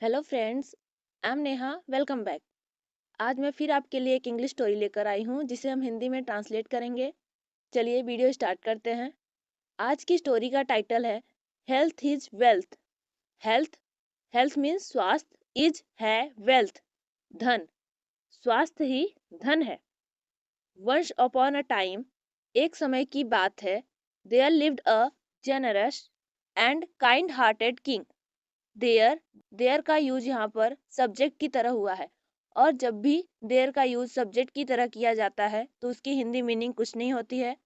Hello friends, I am Neha. Welcome back. आज मैं फिर आपके लिए एक इंग्लिश स्टोरी लेकर आई हूँ जिसे हम हिंदी में ट्रांसलेट करेंगे। चलिए वीडियो स्टार्ट करते हैं। आज की स्टोरी का टाइटल है health is wealth. Health health means स्वास्थ्य, इज है, वेल्थ धन। स्वास्थ्य ही धन है। वंस अपॉन अ टाइम, एक समय की बात है, there lived a generous and kind hearted king. There there का यूज यहाँ पर सब्जेक्ट की तरह हुआ है, और जब भी देयर का यूज सब्जेक्ट की तरह किया जाता है तो उसकी हिंदी मीनिंग कुछ नहीं होती है।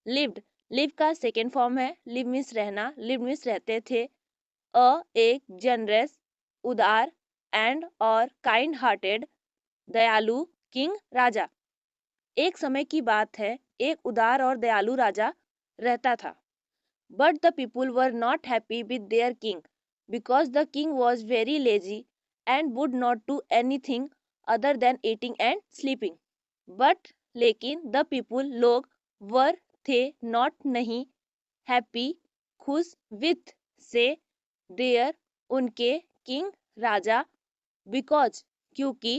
लिव्ड, लिव का सेकेंड फॉर्म है। लिव मीन्स रहना, लिव मीन्स रहते थे। एक जनरस, उदार, एंड और काइंड हार्टेड, दयालु किंग, राजा। एक समय की बात है, एक उदार और दयालु राजा रहता था। But the people were not happy with their king because the king was very lazy and would not do anything other than eating and sleeping. But लेकिन the people लोग were थे, not नहीं, happy खुश, with से, their उनके, king Raja, because क्योंकि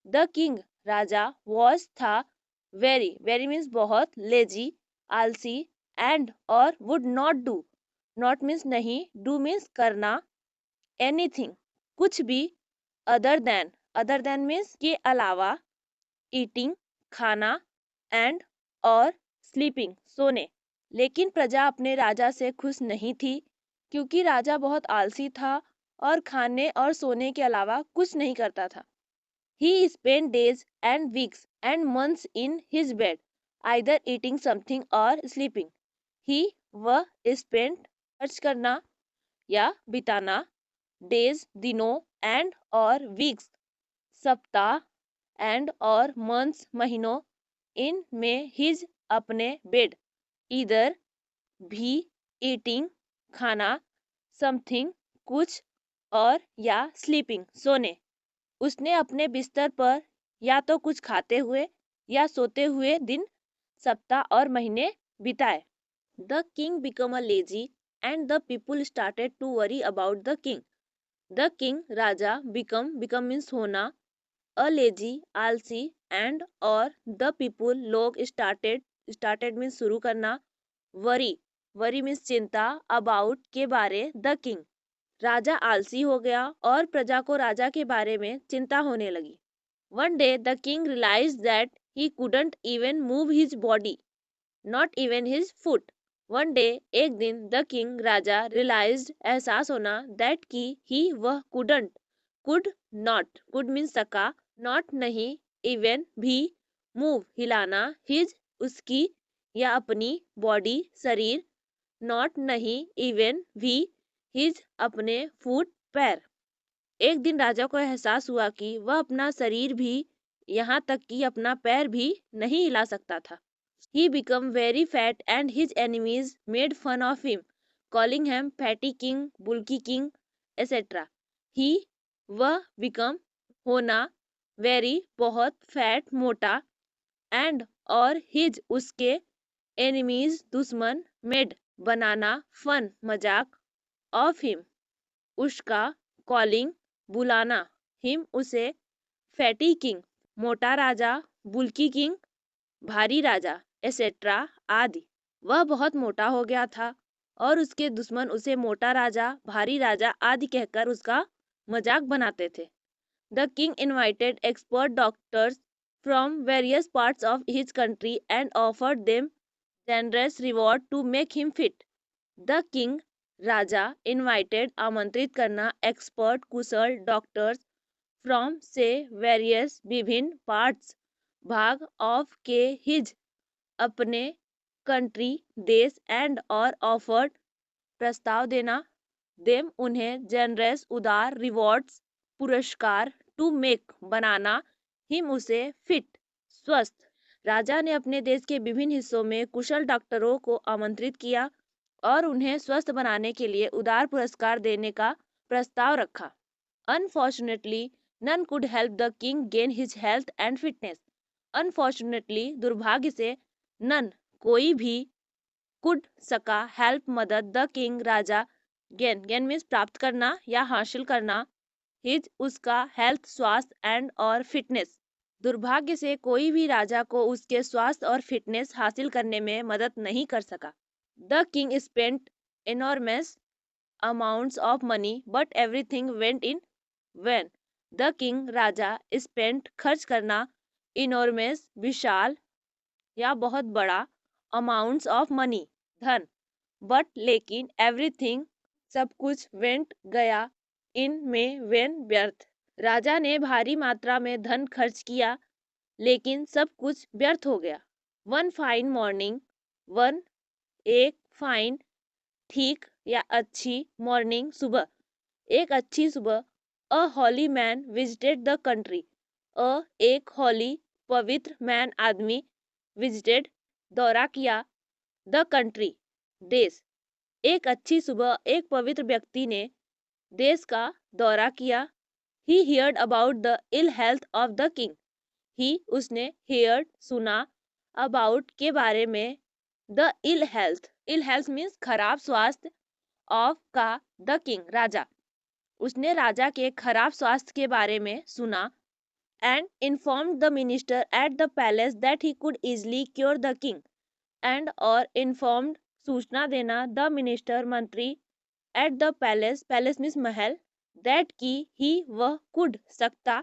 the king Raja was था, very very means बहुत, lazy आलसी, and और would not do, not means नहीं, do means करना, anything कुछ भी, other than means के अलावा, eating खाना, and और sleeping सोने। लेकिन प्रजा अपने राजा से खुश नहीं थी, क्योंकि राजा बहुत आलसी था और खाने और सोने के अलावा कुछ नहीं करता था। He spent days and weeks and months in his bed, either eating something or sleeping. He वह spent खर्च करना या बिताना, days दिनों, and और weeks सप्ताह, and और months महीनों, in में his अपने bed, either भी, eating खाना, something कुछ, और या sleeping सोने। उसने अपने बिस्तर पर या तो कुछ खाते हुए या सोते हुए दिन, सप्ताह और महीने बिताए। The king became a lazy and the people started to worry about the king. The king Raja, become means होना, a lazy आलसी, and और the people लोग started means शुरू करना, worry means चिंता, about के बारे, the king राजा आलसी हो गया और प्रजा को राजा के बारे में चिंता होने लगी। One day the king realized that he couldn't even move his body, not even his foot. One day एक दिन the king राजा realized एहसास होना, that कि he वह could means सका, not नहीं, even भी, move हिलाना, his उसकी या अपनी, body शरीर, not नहीं, even भी, his अपने, foot पैर। एक दिन राजा को एहसास हुआ कि वह अपना शरीर भी, यहाँ तक कि अपना पैर भी नहीं हिला सकता था। He became very fat and his enemies made fun of him, calling him fatty king, bulky king, etc. He वह become होना, very बहुत, fat मोटा, and और his उसके, enemies दुश्मन, made बनाना, fun मजाक, of him उसका, calling बुलाना, हिम उसे, फैटी किंग मोटा राजा, बुल्की किंग भारी राजा, एसेट्रा आदि। वह बहुत मोटा हो गया था और उसके दुश्मन उसे मोटा राजा, भारी राजा आदि कहकर उसका मजाक बनाते थे। The king invited expert doctors from various parts of his country and offered them generous reward to make him fit. The king राजा, इनवाइटेड आमंत्रित करना, एक्सपर्ट कुशल, डॉक्टर्स फ्रॉम से, वेरियस विभिन्न, पार्ट्स भाग, ऑफ के, हिज अपने, कंट्री देश, एंड और ऑफर्ड प्रस्ताव देना, देम उन्हें, जनरस उदार, रिवॉर्ड्स पुरस्कार, टू मेक बनाना, हिम उसे, फिट स्वस्थ। राजा ने अपने देश के विभिन्न हिस्सों में कुशल डॉक्टरों को आमंत्रित किया और उन्हें स्वस्थ बनाने के लिए उदार पुरस्कार देने का प्रस्ताव रखा। Unfortunately, none could help the king gain his health and fitness. Unfortunately, दुर्भाग्य से, none कोई भी, could सका, help मदद, the king Raja, gain means प्राप्त करना या हासिल करना, हिज उसका हेल्थ स्वास्थ्य एंड और फिटनेस। दुर्भाग्य से कोई भी राजा को उसके स्वास्थ्य और फिटनेस हासिल करने में मदद नहीं कर सका। The king spent enormous amounts of money but everything went in vain। The king Raja spent खर्च करना, enormous विशाल या बहुत बड़ा, अमाउंट्स ऑफ मनी धन, बट लेकिन एवरीथिंग सब कुछ वेंट गया, इन में वेन व्यर्थ। राजा ने भारी मात्रा में धन खर्च किया लेकिन सब कुछ व्यर्थ हो गया। वन फाइन मॉर्निंग, वन एक फाइन ठीक या अच्छी, मॉर्निंग सुबह, एक अच्छी सुबह, अ हॉली मैन विजिटेड द कंट्री, अ एक हॉली पवित्र मैन आदमी, विजिटेड दौरा किया, द कंट्री देश, एक अच्छी सुबह एक पवित्र व्यक्ति ने देश का दौरा किया। He heard about the ill health of the king, he उसने हियर्ड सुना, अबाउट के बारे में, द इल हेल्थ मीन्स खराब स्वास्थ्य, ऑफ का द किंग राजा, उसने राजा के खराब स्वास्थ्य के बारे में सुना, and informed the minister at the palace that he could easily cure the king, and और इन्फॉर्म्ड सूचना देना, द मिनिस्टर मंत्री, at the palace palace means Mahal, that की ही वह कुड सकता,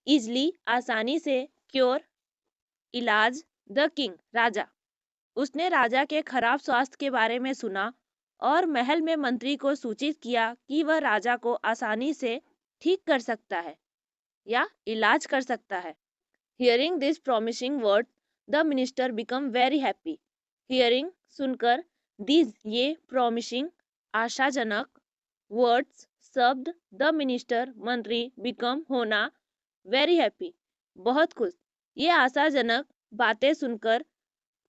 इजली आसानी से, क्योर इलाज, द किंग राजा, उसने राजा के खराब स्वास्थ्य के बारे में सुना और महल में मंत्री को सूचित किया कि वह राजा को आसानी से ठीक कर सकता है या इलाज कर सकता है। Hearing this promising word, the minister become very happy. Hearing सुनकर, दिस ये प्रॉमिसिंग आशाजनक, वर्ड्स शब्द, द मिनिस्टर मंत्री, बिकम होना, वेरी हैप्पी बहुत खुश, ये आशाजनक बातें सुनकर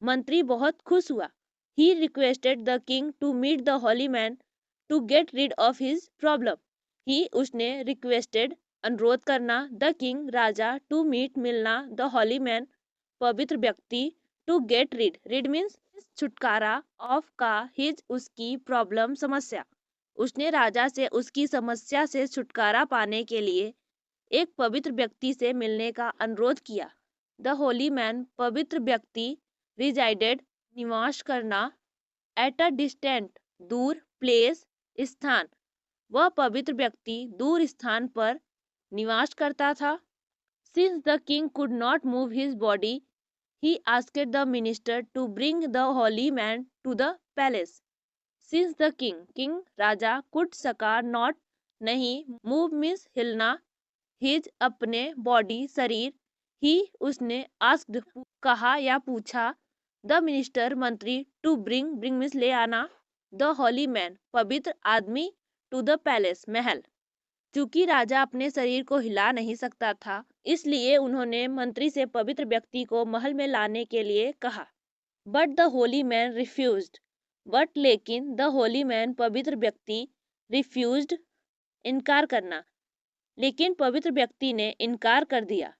मंत्री बहुत खुश हुआ। He requested the king to meet the holy man to get rid of his problem. He उसने रिक्वेस्टेड अनुरोध करना, द किंग राजा, टू मीट मिलना, द हॉली मैन पवित्र व्यक्ति, टू गेट रिड मीन्स छुटकारा, ऑफ का हिज उसकी प्रॉब्लम समस्या, उसने राजा से उसकी समस्या से छुटकारा पाने के लिए एक पवित्र व्यक्ति से मिलने का अनुरोध किया। द होली मैन पवित्र व्यक्ति, रिजाइडेड निवास करना, एट अ डिस्टेंट दूर, प्लेस स्थान, वह पवित्र व्यक्ति दूर स्थान पर निवास करता था। Since the king could not move his body, he asked the minister to bring the holy man to the palace. Since the king राजा, कुड सका, नॉट नहीं, मूव मीन्स हिलना, हिज अपने, बॉडी शरीर, ही उसने, आस्क्ड कहा या पूछा, द मिनिस्टर मंत्री, टू ब्रिंग मीन्स ले आना, द होली मैन पवित्र आदमी, टू द पैलेस महल। चूंकि राजा अपने शरीर को हिला नहीं सकता था, इसलिए उन्होंने मंत्री से पवित्र व्यक्ति को महल में लाने के लिए कहा। But the holy man refused, but लेकिन, द होली मैन पवित्र व्यक्ति, रिफ्यूज्ड इनकार करना, लेकिन पवित्र व्यक्ति ने इनकार कर दिया।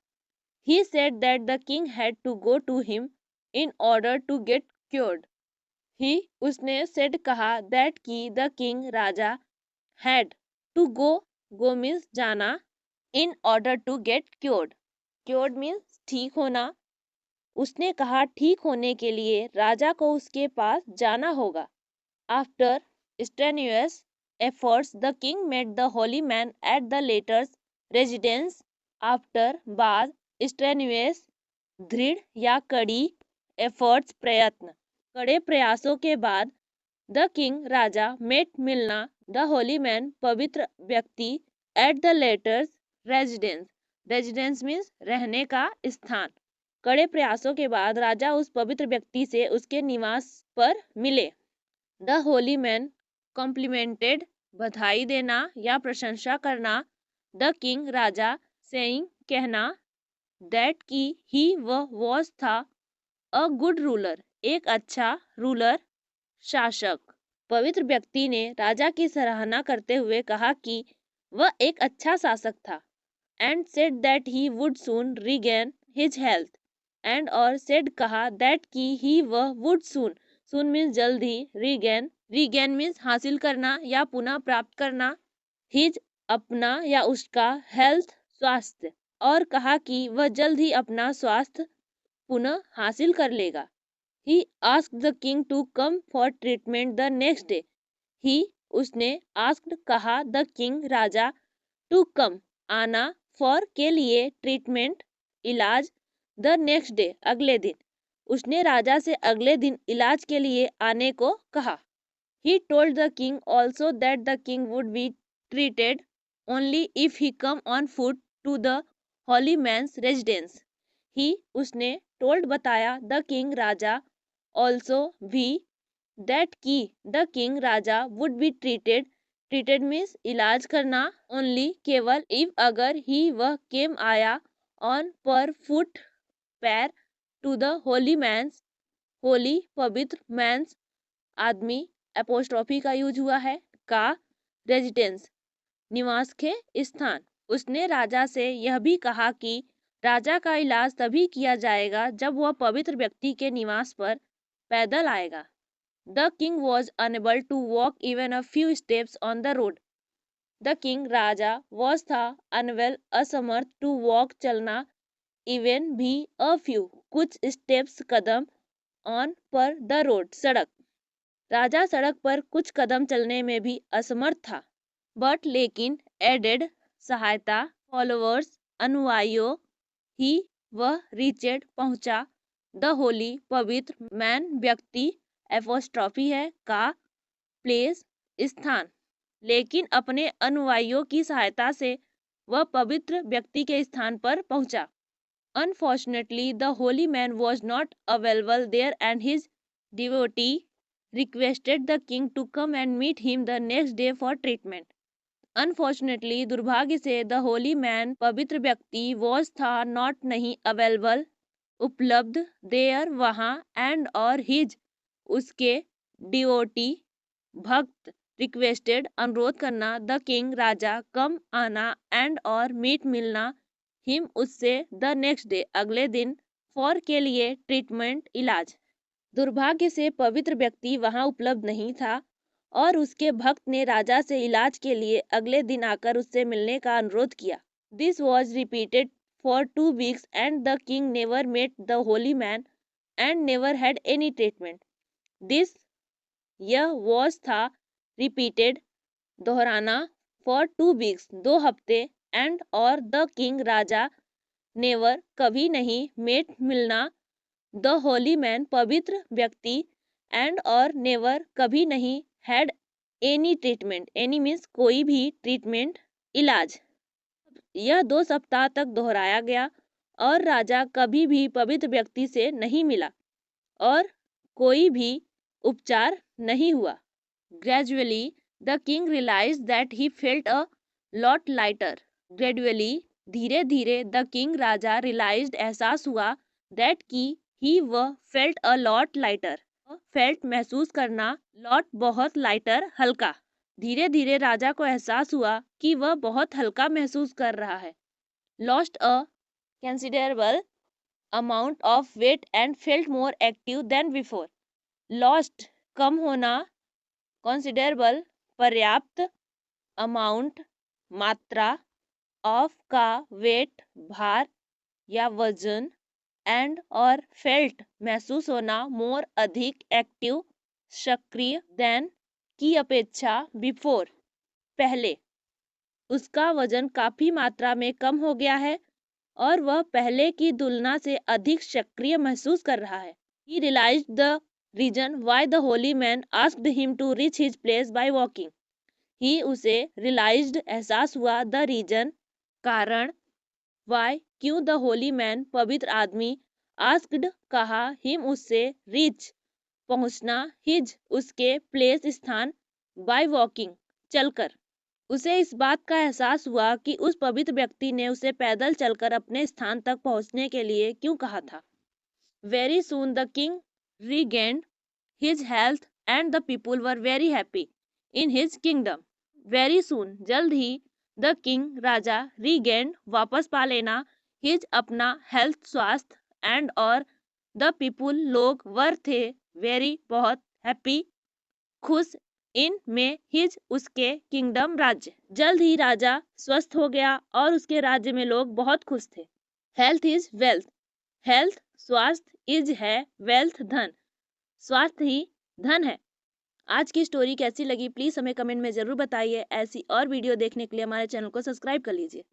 He said that the king had to go to him in order to get cured. He उसने said कहा, that कि the king Raja, had to go means जाना, in order to get cured, cured means ठीक होना, उसने कहा ठीक होने के लिए राजा को उसके पास जाना होगा। After strenuous efforts the king met the holy man at the latter's residence। After बाद, strenuous दृढ़ या कड़ी, efforts प्रयत्न, कड़े प्रयासों के बाद, the king राजा, met मिलना, the holy man पवित्र व्यक्ति, at the latter's residence means रहने का स्थान, कड़े प्रयासों के बाद राजा उस पवित्र व्यक्ति से उसके निवास पर मिले। द होली मैन कॉम्प्लीमेंटेड बधाई देना या प्रशंसा करना, द किंग राजा, सेइंग कहना, दैट की ही वह वॉज था, अ गुड रूलर एक अच्छा रूलर शासक। पवित्र व्यक्ति ने राजा की सराहना करते हुए कहा कि वह एक अच्छा शासक था। And said that he would soon regain his health, and और सेड कहा, दैट की ही वह वुड सून मीन्स जल्द ही, रीगेन मीन्स हासिल करना या पुनः प्राप्त करना, हिज अपना या उसका हेल्थ स्वास्थ्य और कहा कि वह जल्द ही अपना स्वास्थ्य पुनः हासिल कर लेगा। He asked the king to come for treatment the next day. He उसने asked कहा the king Raja to come आना for के लिए treatment इलाज the next day अगले दिन। उसने राजा से अगले दिन इलाज के लिए आने को कहा। He told the king also that the king would be treated only if he come on foot to the holy man's residence. He उसने told बताया the king राजा also भी that की the king Raja would be treated means इलाज करना only केवल if अगर ही वह came आया on पर foot पैर to the holy man's holy पवित्र man's आदमी एपोस्ट्रोफी का यूज हुआ है का रेजिडेंस निवास के स्थान। उसने राजा से यह भी कहा कि राजा का इलाज तभी किया जाएगा जब वह पवित्र व्यक्ति के निवास पर पैदल आएगा। The king was unable to walk even a few steps on the road. The king Raja was था unwell असमर्थ to walk चलना even भी a few कुछ steps कदम on पर the road सड़क। राजा सड़क पर कुछ कदम चलने में भी असमर्थ था। But लेकिन added सहायता followers अनुयायियों ही वह reached पहुंचा द होली पवित्र मैन व्यक्ति एपोस्ट्रॉफी है का प्लेस स्थान। लेकिन अपने अनुयायियों की सहायता से वह पवित्र व्यक्ति के स्थान पर पहुंचा। Unfortunately the holy man was not available there and his devotee requested the king to come and meet him the next day for treatment. Unfortunately दुर्भाग्य से द होली मैन पवित्र व्यक्ति वॉज था नॉट नहीं अवेलेबल उपलब्ध there वहाँ and और his उसके डिवोटी भक्त रिक्वेस्टेड अनुरोध करना द किंग राजा कम आना एंड और मीट मिलना हिम उससे द नेक्स्ट डे अगले दिन फॉर के लिए ट्रीटमेंट इलाज। दुर्भाग्य से पवित्र व्यक्ति वहां उपलब्ध नहीं था और उसके भक्त ने राजा से इलाज के लिए अगले दिन आकर उससे मिलने का अनुरोध किया। This was repeated for 2 weeks and the king never met the holy man and never had any treatment. This यह वॉज था रिपीटेड दोहराना फॉर 2 weeks 2 हफ्ते एंड और द किंग राजा नेवर कभी नहीं मेट मिलना द होली मैन पवित्र व्यक्ति एंड और नेवर कभी नहीं had any treatment any means कोई भी ट्रीटमेंट इलाज। यह 2 सप्ताह तक दोहराया गया और राजा कभी भी पवित्र व्यक्ति से नहीं मिला और कोई भी उपचार नहीं हुआ। Gradually the king realise that he felt a lot lighter. Gradually धीरे धीरे द किंग राजा रियलाइज्ड एहसास हुआ दैट की ही वह felt a lot lighter felt महसूस करना लॉट बहुत लाइटर हल्का। धीरे धीरे राजा को एहसास हुआ कि वह बहुत हल्का महसूस कर रहा है। Lost a considerable amount of weight and felt more active than before. Lost कम होना कंसिडरेबल पर्याप्त अमाउंट मात्रा ऑफ का वेट भार या वजन एंड और फेल्ट महसूस होना मोर अधिक एक्टिव सक्रिय देन की अपेक्षा बिफोर पहले। उसका वजन काफी मात्रा में कम हो गया है और वह पहले की तुलना से अधिक सक्रिय महसूस कर रहा है। He realized the reason why the holy man asked him to reach his place by walking. He उसे realized एहसास हुआ the reason कारण why क्यों the holy man पवित्र आदमी asked कहा him उससे reach पहुंचना his उसके place स्थान by walking चलकर। उसे इस बात का एहसास हुआ कि उस पवित्र व्यक्ति ने उसे पैदल चलकर अपने स्थान तक पहुंचने के लिए क्यों कहा था। Very soon the king regained his health and the people were very happy in his kingdom. Very soon जल्द ही the king राजा regained वापस पा लेना his अपना health स्वास्थ्य and और the people लोग were थे very बहुत happy खुश इन में हिज उसके किंगडम राज्य। जल्द ही राजा स्वस्थ हो गया और उसके राज्य में लोग बहुत खुश थे। Health is wealth. हेल्थ स्वास्थ्य, इज है, वेल्थ धन, स्वास्थ्य ही धन है। आज की स्टोरी कैसी लगी प्लीज हमें कमेंट में जरूर बताइए। ऐसी और वीडियो देखने के लिए हमारे चैनल को सब्सक्राइब कर लीजिए।